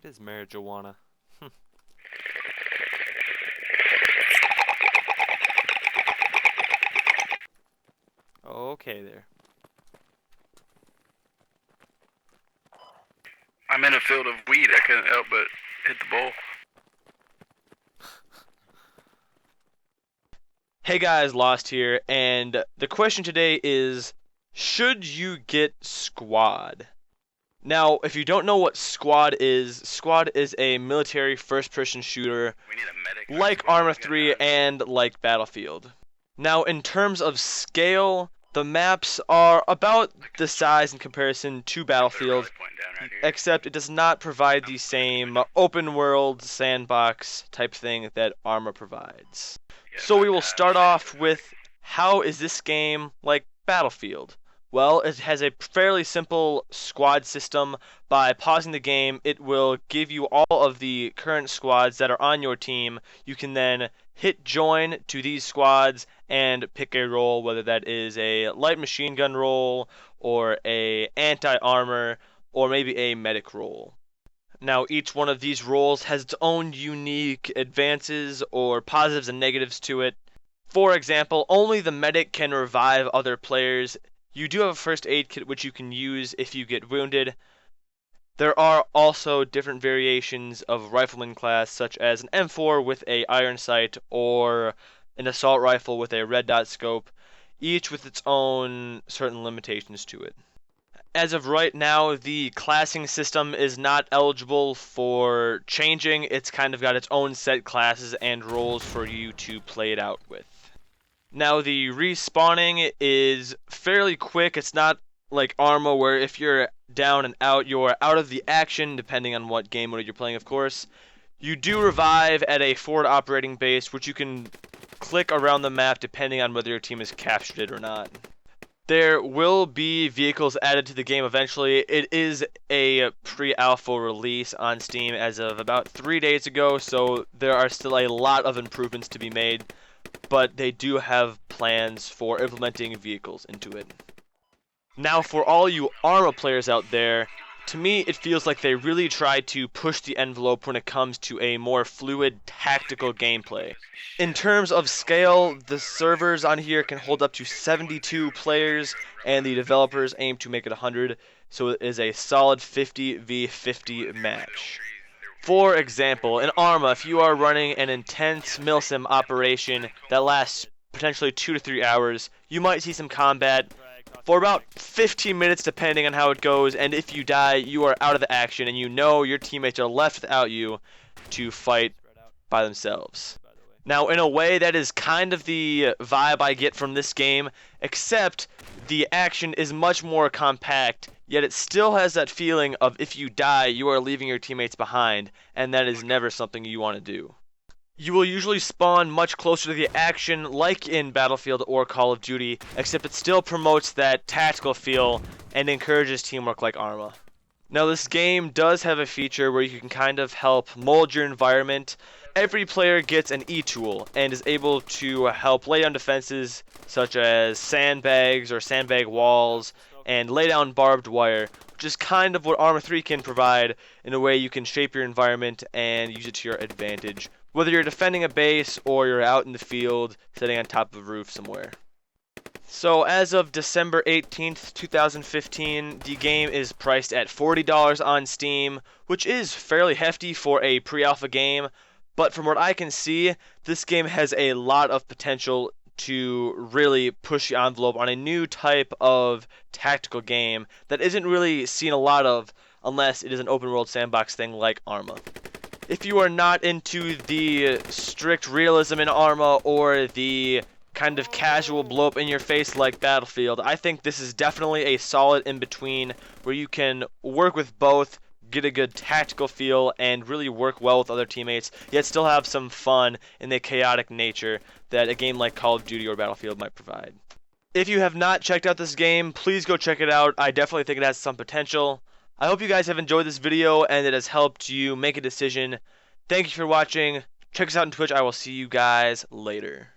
it is marijuana. Okay there. I'm in a field of weed. I couldn't help but hit the ball. Hey guys, Lost here, and the question today is, should you get Squad? Now, if you don't know what Squad is a military first-person shooter We need a medic. like Arma 3 and like Battlefield. Now, in terms of scale, the maps are about the size in comparison to Battlefield, except it does not provide the same open world sandbox type thing that Arma provides. So we will start off with, how is this game like Battlefield? Well, it has a fairly simple squad system. By pausing the game, it will give you all of the current squads that are on your team. You can then hit join to these squads and pick a role, whether that is a light machine gun role or a anti-armor or maybe a medic role. Now, each one of these roles has its own unique advances or positives and negatives to it. For example, only the medic can revive other players. You do have a first aid kit which you can use if you get wounded. There are also different variations of rifleman class, such as an M4 with a iron sight or an assault rifle with a red dot scope, each with its own certain limitations to it. As of right now, the classing system is not eligible for changing. It's kind of got its own set classes and roles for you to play it out with. Now, the respawning is fairly quick. It's not like Arma, where if you're down and out, you're out of the action, depending on what game mode you're playing, of course. You do revive at a forward operating base, which you can click around the map depending on whether your team has captured it or not. There will be vehicles added to the game eventually. It is a pre-alpha release on Steam as of about 3 days ago, so there are still a lot of improvements to be made, but they do have plans for implementing vehicles into it. Now, for all you Arma players out there, to me it feels like they really tried to push the envelope when it comes to a more fluid, tactical gameplay. In terms of scale, the servers on here can hold up to 72 players, and the developers aim to make it 100, so it is a solid 50v50 match. For example, in Arma, if you are running an intense milsim operation that lasts potentially 2 to 3 hours, you might see some combat for about 15 minutes depending on how it goes, and if you die, you are out of the action, and you know your teammates are left without you to fight by themselves. Now, in a way, that is kind of the vibe I get from this game, except the action is much more compact, yet it still has that feeling of if you die, you are leaving your teammates behind, and that is never something you want to do. You will usually spawn much closer to the action, like in Battlefield or Call of Duty, except it still promotes that tactical feel and encourages teamwork like Arma. Now, this game does have a feature where you can kind of help mold your environment. Every player gets an E-tool and is able to help lay down defenses such as sandbags or sandbag walls and lay down barbed wire, which is kind of what Arma 3 can provide. In a way, you can shape your environment and use it to your advantage, whether you're defending a base or you're out in the field sitting on top of a roof somewhere. So as of December 18th, 2015, the game is priced at $40 on Steam, which is fairly hefty for a pre-alpha game, but from what I can see, this game has a lot of potential to really push the envelope on a new type of tactical game that isn't really seen a lot of unless it is an open world sandbox thing like Arma. If you are not into the strict realism in Arma or the kind of casual blow up in your face like Battlefield, I think this is definitely a solid in between where you can work with both, get a good tactical feel, and really work well with other teammates, yet still have some fun in the chaotic nature that a game like Call of Duty or Battlefield might provide. If you have not checked out this game, please go check it out. I definitely think it has some potential. I hope you guys have enjoyed this video and it has helped you make a decision. Thank you for watching. Check us out on Twitch. I will see you guys later.